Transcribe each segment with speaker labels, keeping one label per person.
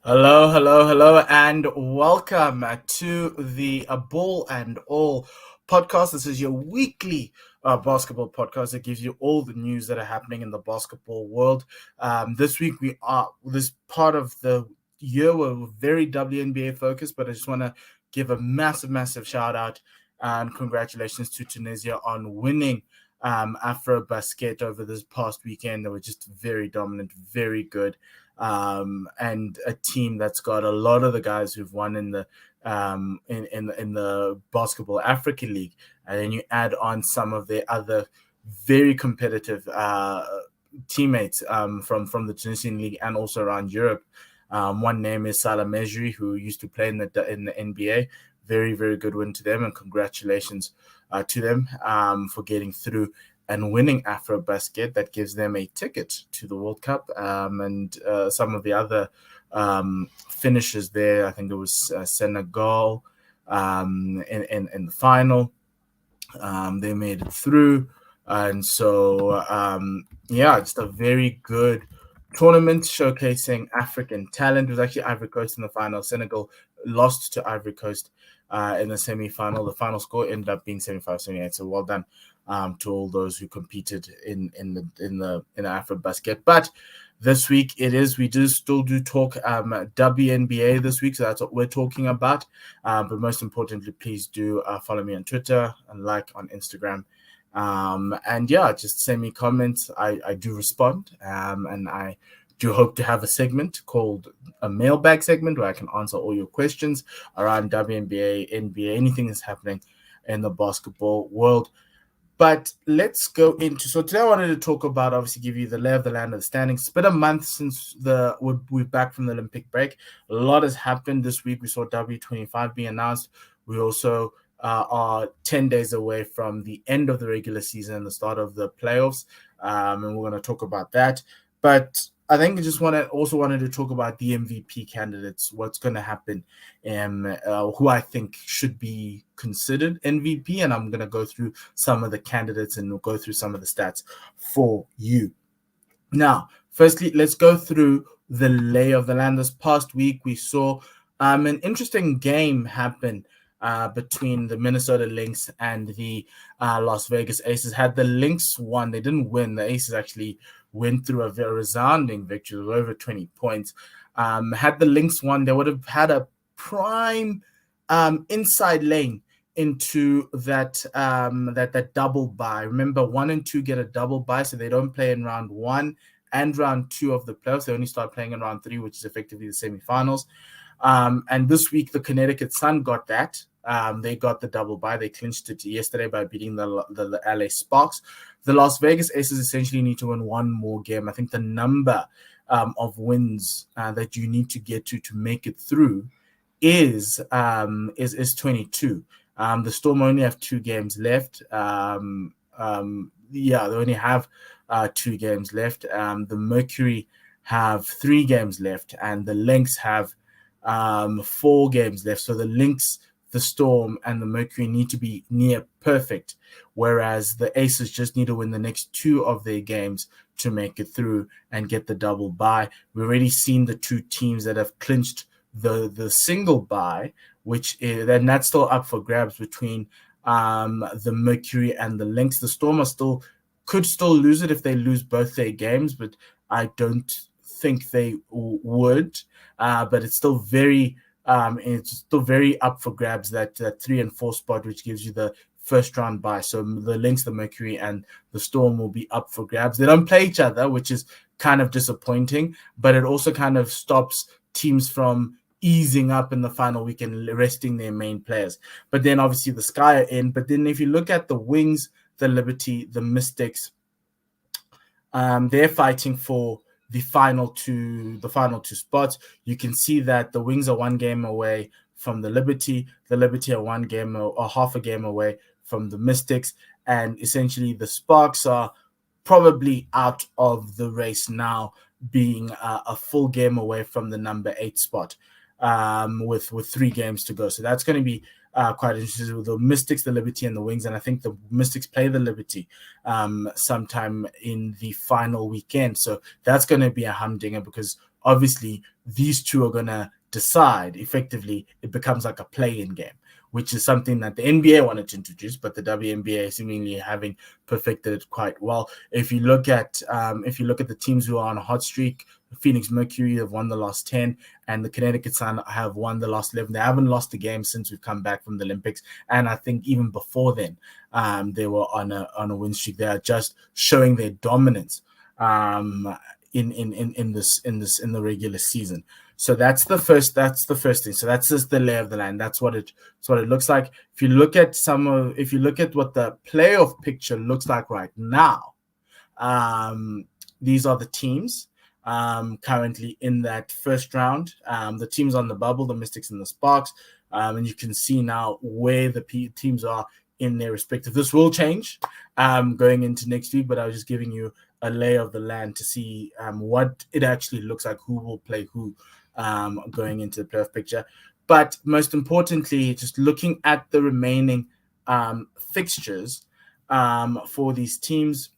Speaker 1: Hello, hello, hello, and welcome to the Ball and All podcast. This is your weekly basketball podcast that gives you all the news that are happening in the basketball world. This week, this part of the year, we're very WNBA focused, but I just want to give a massive, massive shout out and congratulations to Tunisia on winning Afro Basket over this past weekend. They were just very dominant, very good, and a team that's got a lot of the guys who've won in the in the Basketball Africa League, and then you add on some of their other very competitive teammates from the Tunisian league and also around Europe. One name is Salah Mejri, who used to play in the NBA. Very, very good win to them, and congratulations to them for getting through and winning Afro Basket. That gives them a ticket to the World Cup, and some of the other finishes there. I think it was Senegal in the final. They made it through, and so just a very good tournament showcasing African talent. It was actually Ivory Coast in the final. Senegal lost to Ivory Coast in the semi-final. The final score ended up being 75-78. So well done to all those who competed in the Afro Basket. But this week we still do talk WNBA this week, so that's what we're talking about. But most importantly, please do follow me on Twitter and like on Instagram. And just send me comments. I do respond, and I do hope to have a segment called a mailbag segment where I can answer all your questions around WNBA, NBA, anything that's happening in the basketball world. But let's go into, so today I wanted to talk about, obviously give you the lay of the land of the standings. It's been a month since we're back from the Olympic break. A lot has happened this week. We saw W25 being announced. We also are 10 days away from the end of the regular season and the start of the playoffs. And we're going to talk about that. But I think I just wanted to talk about the MVP candidates, what's going to happen, and who I think should be considered MVP. And I'm going to go through some of the candidates and we'll go through some of the stats for you. Now, firstly, let's go through the lay of the land. This past week, we saw an interesting game happen between the Minnesota Lynx and the Las Vegas Aces. Had the Lynx won, they didn't win. The Aces actually went through a very resounding victory of over 20 points. Had the Lynx won, they would have had a prime inside lane into that double bye. Remember, 1 and 2 get a double bye, so they don't play in round 1 and round 2 of the playoffs. They only start playing in round 3, which is effectively the semifinals. And this week, the Connecticut Sun got that. They got the double bye. They clinched it yesterday by beating the LA Sparks. The Las Vegas Aces essentially need to win one more game. I think the number of wins that you need to get to make it through is 22. The Storm only have 2 games left. They only have 2 games left. The Mercury have 3 games left, and the Lynx have 4 games left. So the Lynx, the Storm, and the Mercury need to be near perfect, whereas the Aces just need to win the next 2 of their games to make it through and get the double bye. We've already seen the 2 teams that have clinched the single bye, which is, and that's still up for grabs between the Mercury and the Lynx. The Storm could still lose it if they lose both their games, but I don't think they would. But it's still very up for grabs, that 3 and 4 spot, which gives you the first round bye. So the Lynx, the Mercury, and the Storm will be up for grabs. They don't play each other, which is kind of disappointing, but it also kind of stops teams from easing up in the final week and resting their main players. But then obviously the Sky are in. But then if you look at the Wings, the Liberty, the Mystics, they're fighting for the final two spots. You can see that the Wings are 1 game away from the Liberty. The Liberty are 1 game or half a game away from the Mystics. And essentially the Sparks are probably out of the race now, being a full game away from the number 8 spot with 3 games to go. So that's going to be quite interested with the Mystics, the Liberty, and the Wings. And I think the Mystics play the Liberty sometime in the final weekend. So that's going to be a humdinger because obviously these two are going to decide effectively. It becomes like a play-in game, which is something that the NBA wanted to introduce, but the WNBA seemingly having perfected it quite well. If you look at the teams who are on a hot streak, the Phoenix Mercury have won the last 10, and the Connecticut Sun have won the last 11. They haven't lost a game since we've come back from the Olympics, and I think even before then, they were on a win streak. They are just showing their dominance in the regular season. So that's the first thing. So that's just the lay of the land. That's what it looks like. If you look at what the playoff picture looks like right now, these are the teams currently in that first round. The teams on the bubble, the Mystics and the Sparks, and you can see now where the teams are in their respective. This will change going into next week, but I was just giving you a lay of the land to see what it actually looks like, who will play who going into the playoff picture. But most importantly, just looking at the remaining fixtures for these teams,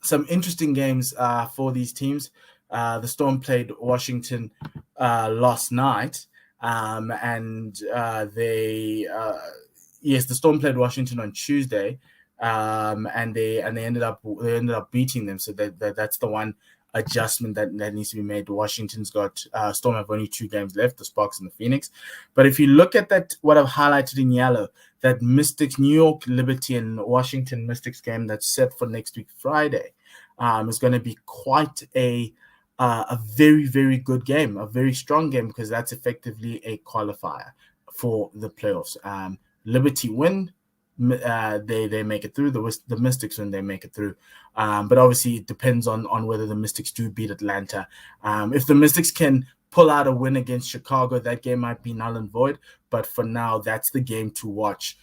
Speaker 1: some interesting games for these teams. The Storm played Washington last night, and the Storm played Washington on Tuesday, and they ended up beating them. So that's the one adjustment that needs to be made. Washington's got Storm have only 2 games left, the Sparks and the Phoenix. But if you look at that, what I've highlighted in yellow, that Mystics, New York Liberty and Washington Mystics game that's set for next week Friday, is going to be quite a very, very good game, a very strong game, because that's effectively a qualifier for the playoffs. Liberty win, they make it through. The Mystics win, they make it through. But obviously it depends on whether the Mystics do beat Atlanta. If the Mystics can pull out a win against Chicago, that game might be null and void. But for now, that's the game to watch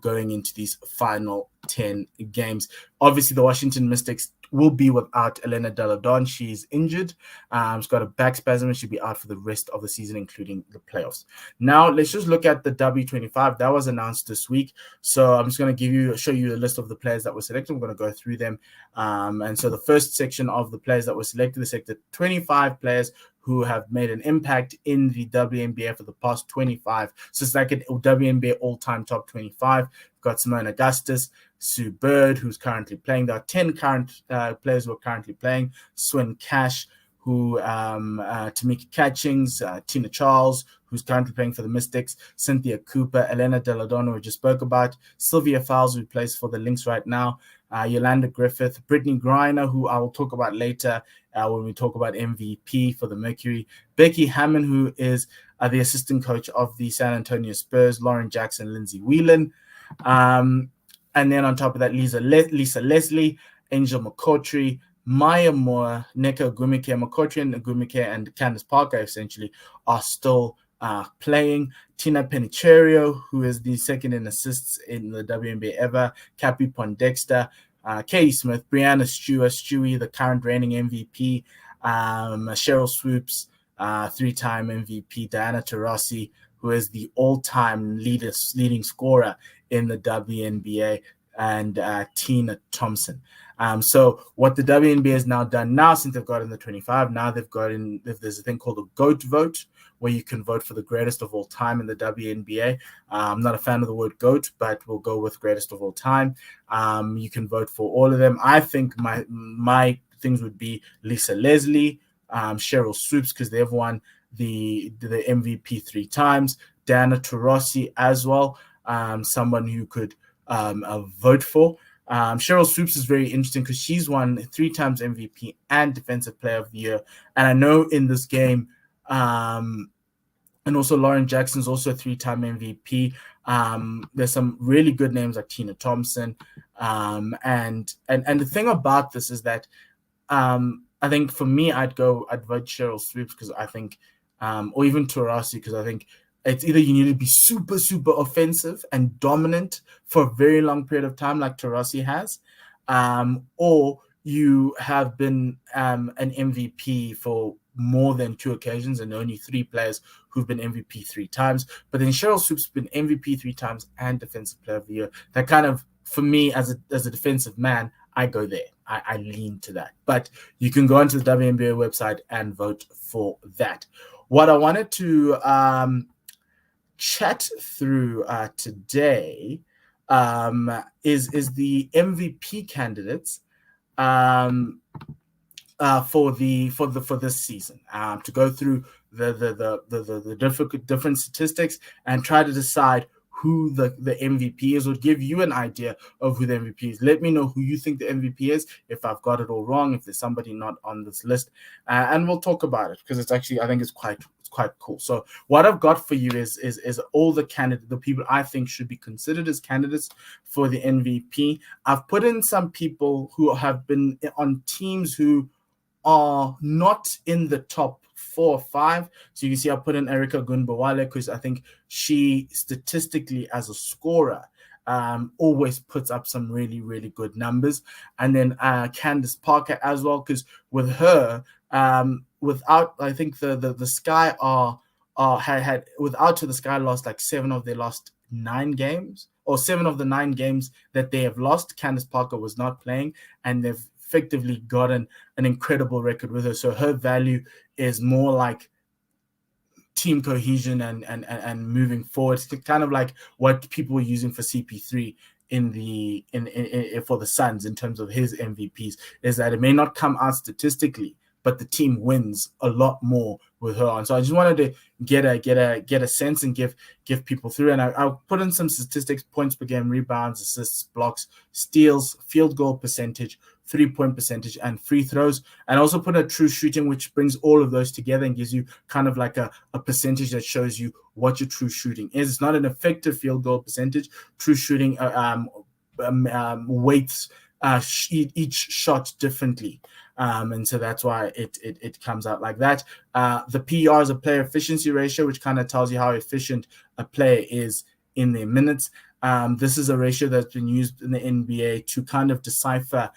Speaker 1: going into these final 10 games. Obviously, the Washington Mystics will be without Elena Delle Donne. She's injured. She's got a back spasm and she'll be out for the rest of the season, including the playoffs. Now, let's just look at the W25. That was announced this week. So I'm just going to show you a list of the players that were selected. I'm going to go through them. And so the first section of the players that were selected, they selected 25 players who have made an impact in the WNBA for the past 25. So it's like a WNBA all-time top 25. We've got Simone Augustus, Sue Bird, who's currently playing. There are 10 current players who are currently playing. Swin Cash, Tamika Catchings, Tina Charles, who's currently playing for the Mystics, Cynthia Cooper, Elena Delle Donne, who we just spoke about, Sylvia Fowles, who plays for the Lynx right now, Yolanda Griffith, Brittany Griner, who I will talk about later when we talk about MVP for the Mercury, Becky Hammond, who is the assistant coach of the San Antonio Spurs, Lauren Jackson, Lindsay Whelan, and then on top of that, Lisa Leslie, Angel McCoughtry, Maya Moore, Nneka Ogwumike, McCoughtry and Candace Parker essentially are still playing. Tina Penicheiro, who is the second in assists in the WNBA ever, Cappy Pondexter, Katie Smith, Brianna Stewart, Stewie, the current reigning MVP, Cheryl Swoops, 3-time MVP, Diana Taurasi, who is the all-time leading scorer in the WNBA, and Tina Thompson. So what the WNBA has now done now, since they've gotten the 25, now there's a thing called a GOAT vote, where you can vote for the greatest of all time in the WNBA. I'm not a fan of the word GOAT, but we'll go with greatest of all time. You can vote for all of them. I think my things would be Lisa Leslie, Cheryl Swoops, because they've won the MVP 3 times, Diana Taurasi as well, someone who could vote for. Cheryl Swoops is very interesting because she's won 3 times MVP and Defensive Player of the Year. And I know in this game, and also Lauren Jackson's also a 3-time MVP. There's some really good names like Tina Thompson. And the thing about this is that I think for me, I'd vote Cheryl Swoops because I think, or even Taurasi, because I think it's either you need to be super, super offensive and dominant for a very long period of time, like Taurasi has, or you have been an MVP for more than 2 occasions and only 3 players who've been MVP 3 times. But then Cheryl Swoop's been MVP 3 times and Defensive Player of the Year. That kind of, for me, as a defensive man, I go there. I lean to that. But you can go onto the WNBA website and vote for that. What I wanted to chat through today is the MVP candidates for this season, to go through the different statistics and try to decide who the MVP is, or give you an idea of who the MVP is. Let me know who you think the MVP is, if I've got it all wrong, if there's somebody not on this list, and we'll talk about it, because it's actually, I think it's quite cool. So what I've got for you is all the people I think should be considered as candidates for the MVP. I've put in some people who have been on teams who are not in the top 4 or 5. So you can see I put in Erica Gunbowale, because I think she statistically as a scorer always puts up some really, really good numbers. And then Candace Parker as well, because with her, without, I think the Sky had without her, the Sky lost like 7 of their last 9 games, or 7 of the 9 games that they have lost. Candace Parker was not playing, and they've effectively gotten an incredible record with her. So her value is more like team cohesion and moving forward. It's kind of like what people were using for CP3 for the Suns in terms of his MVPs, is that it may not come out statistically, but the team wins a lot more with her on. So I just wanted to get a sense and give people through. And I'll put in some statistics: points per game, rebounds, assists, blocks, steals, field goal percentage, 3-point percentage, and free throws. And also put a true shooting, which brings all of those together and gives you kind of like a percentage that shows you what your true shooting is. It's not an effective field goal percentage. True shooting weights each shot differently. And so that's why it comes out like that. The PR is a player efficiency ratio, which kind of tells you how efficient a player is in their minutes. This is a ratio that's been used in the NBA to kind of decipher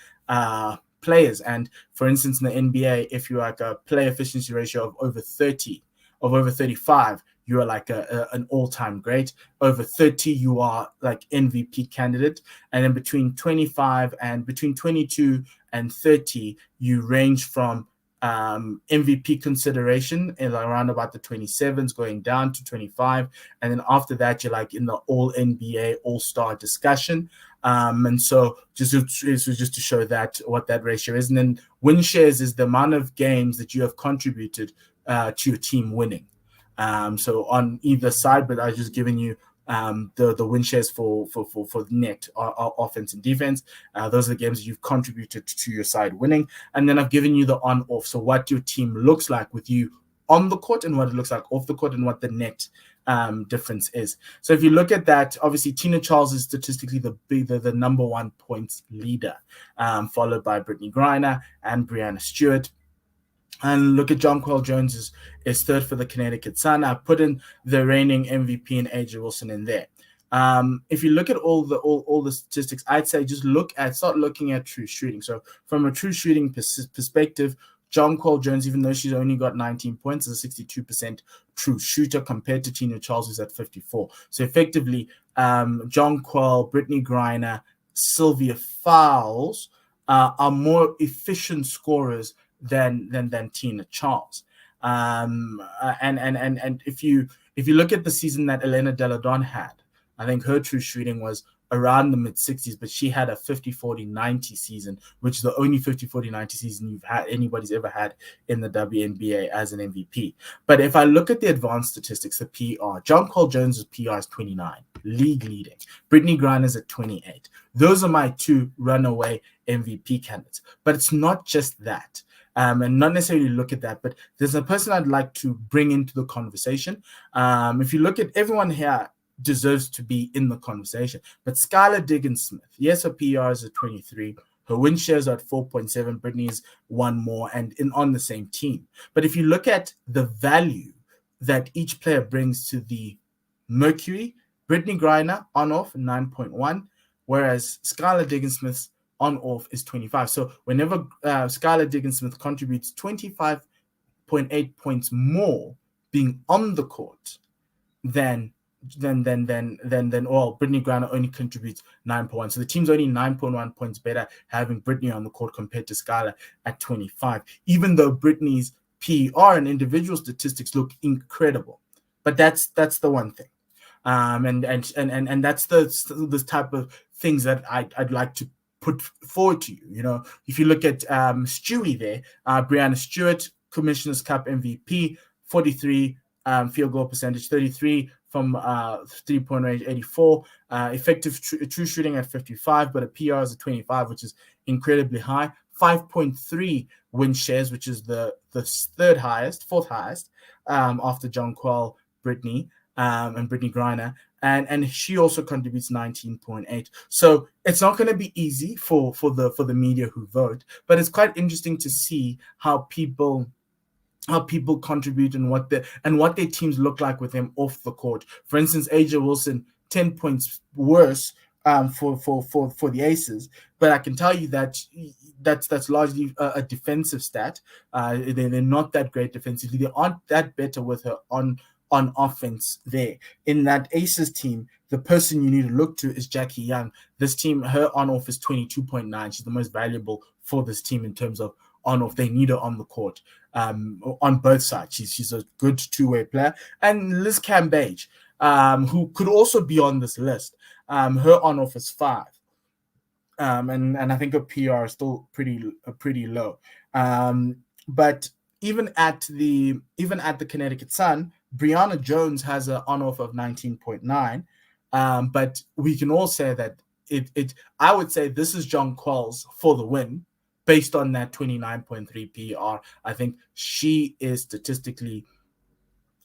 Speaker 1: players. And for instance, in the NBA, if you're like a player efficiency ratio of over 30, of over 35, you are like an all-time great. Over 30, you are like MVP candidate. And then between 22 and 30, you range from MVP consideration in around about the 27s, going down to 25. And then after that, you're like in the all NBA all-star discussion. And so just to show that what that ratio is. And then win shares is the amount of games that you have contributed to your team winning. So on either side, but I was just giving you the win shares for net offense and defense. Those are the games that you've contributed to your side winning. And then I've given you the on-off, so what your team looks like with you on the court and what it looks like off the court, and what the net difference is. So if you look at that, obviously Tina Charles is statistically the number 1 points leader, followed by Brittany Griner and Brianna Stewart. And look at Jonquel Jones is third for the Connecticut Sun. I put in the reigning MVP and AJ Wilson in there. If you look at all the statistics, I'd say just start looking at true shooting. So from a true shooting perspective, Jonquel Jones, even though she's only got 19 points, is a 62% true shooter compared to Tina Charles, who's at 54. So effectively, Jonquel, Brittany Griner, Sylvia Fowles are more efficient scorers than Tina Charles. And if you look at the season that Elena Delle Donne had, I think her true shooting was around the mid-60s, but she had a 50-40-90 season, which is the only 50-40-90 season anybody's ever had in the WNBA as an MVP. But if I look at the advanced statistics, the PR, Jonquel Jones' PR is 29, league leading. Brittany Griner's at 28. Those are my 2 runaway MVP candidates. But it's not just that. And not necessarily look at that, but there's a person I'd like to bring into the conversation. If you look at everyone here, deserves to be in the conversation. But Skylar Diggins-Smith, yes, her PR is at 23. Her win shares are at 4.7. Brittany's 1 more and on the same team. But if you look at the value that each player brings to the Mercury, Brittany Griner on-off 9.1, whereas Skylar Diggins-Smith's on-off is 25. So whenever Skylar Diggins-Smith contributes 25 9.8 points more being on the court than Brittany Griner only contributes 9.1. So the team's only 9.1 points better having Brittany on the court compared to Skylar at 25, even though Brittany's PER and individual statistics look incredible. But that's the one thing. And that's the type of things that I'd like to put forward to you. You know, if you look at Stewie there, Brianna Stewart, Commissioner's Cup MVP, 43 field goal percentage, 33 from 3-point range, 84, effective true shooting at 55, but a PR is a 25, which is incredibly high. 5.3 win shares, which is the fourth highest after John Quell, Brittany, and Brittany Griner. And she also contributes 19.8. So it's not going to be easy for the media who vote, but it's quite interesting to see how people contribute and what their teams look like with them off the court. For instance, Aja Wilson, 10 points worse for the Aces, but I can tell you that that's largely a defensive stat. They're not that great defensively. They aren't that better with her on offense there. In that Aces team, the person you need to look to is Jackie Young. This team, her on-off is 22.9. She's the most valuable for this team in terms of on-off. They need her on the court on both sides. She's a good two-way player. And Liz Cambage, who could also be on this list, her on-off is 5. And I think her PR is still pretty low. But even at the Connecticut Sun, Brianna Jones has an on-off of 19.9. But we can all say that I would say this is John Qualls for the win based on that 29.3 PR. I think she is statistically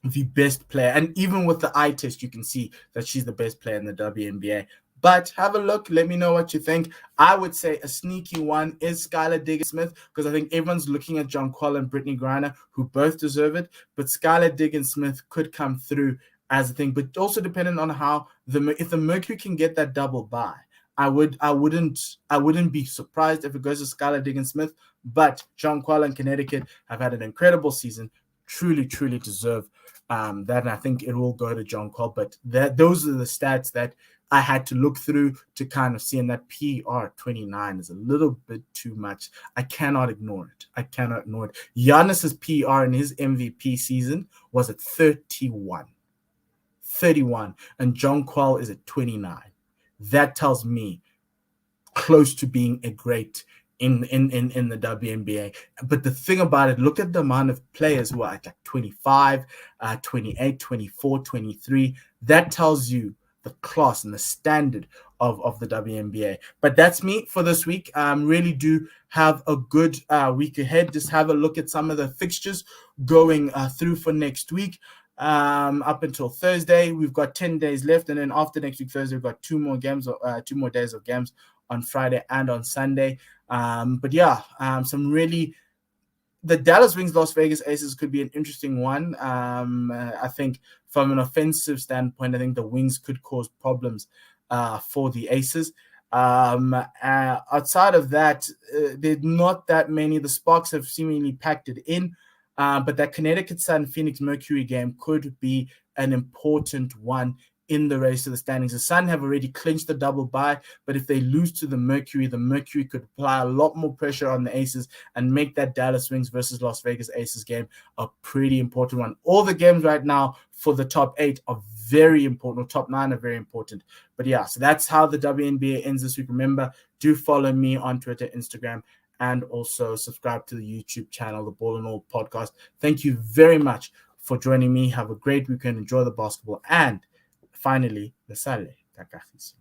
Speaker 1: the best player. And even with the eye test, you can see that she's the best player in the WNBA. But have a look. Let me know what you think. I would say a sneaky one is Skylar Diggins-Smith, because I think everyone's looking at John Quell and Brittany Griner, who both deserve it. But Skylar Diggins-Smith could come through as a thing, but also depending on how if the Mercury can get that double bye. I wouldn't be surprised if it goes to Skylar Diggins-Smith. But John Quell and Connecticut have had an incredible season. Truly deserve that, and I think it will go to John Quell. But those are the stats that I had to look through to kind of see, and that PR 29 is a little bit too much. I cannot ignore it. Giannis's PR in his MVP season was at 31, and John Quell is at 29. That tells me close to being a great in the WNBA. But the thing about it, look at the amount of players who are at like 25, 28, 24, 23. That tells you the class and the standard of the WNBA. But that's me for this week. Really do have a good week ahead. Just have a look at some of the fixtures going through for next week. Up until Thursday, we've got 10 days left, and then after next week Thursday, we've got 2 more days of games on Friday and on Sunday. But yeah, the Dallas Wings Las Vegas Aces could be an interesting one. I think from an offensive standpoint, I think the Wings could cause problems for the Aces. Outside of that, there's not that many. The Sparks have seemingly packed it in. But that Connecticut Sun Phoenix Mercury game could be an important one in the race to the standings. The Sun have already clinched the double bye, but if they lose to the Mercury could apply a lot more pressure on the Aces and make that Dallas Wings versus Las Vegas Aces game a pretty important one. All the games right now for the top 8 are very important, or top 9 are very important. But yeah, so that's how the WNBA ends this week. Remember, do follow me on Twitter, Instagram, and also subscribe to the YouTube channel, the Ball and All podcast. Thank you very much for joining me. Have a great weekend. Enjoy the basketball. And finally, the Sale Takafis.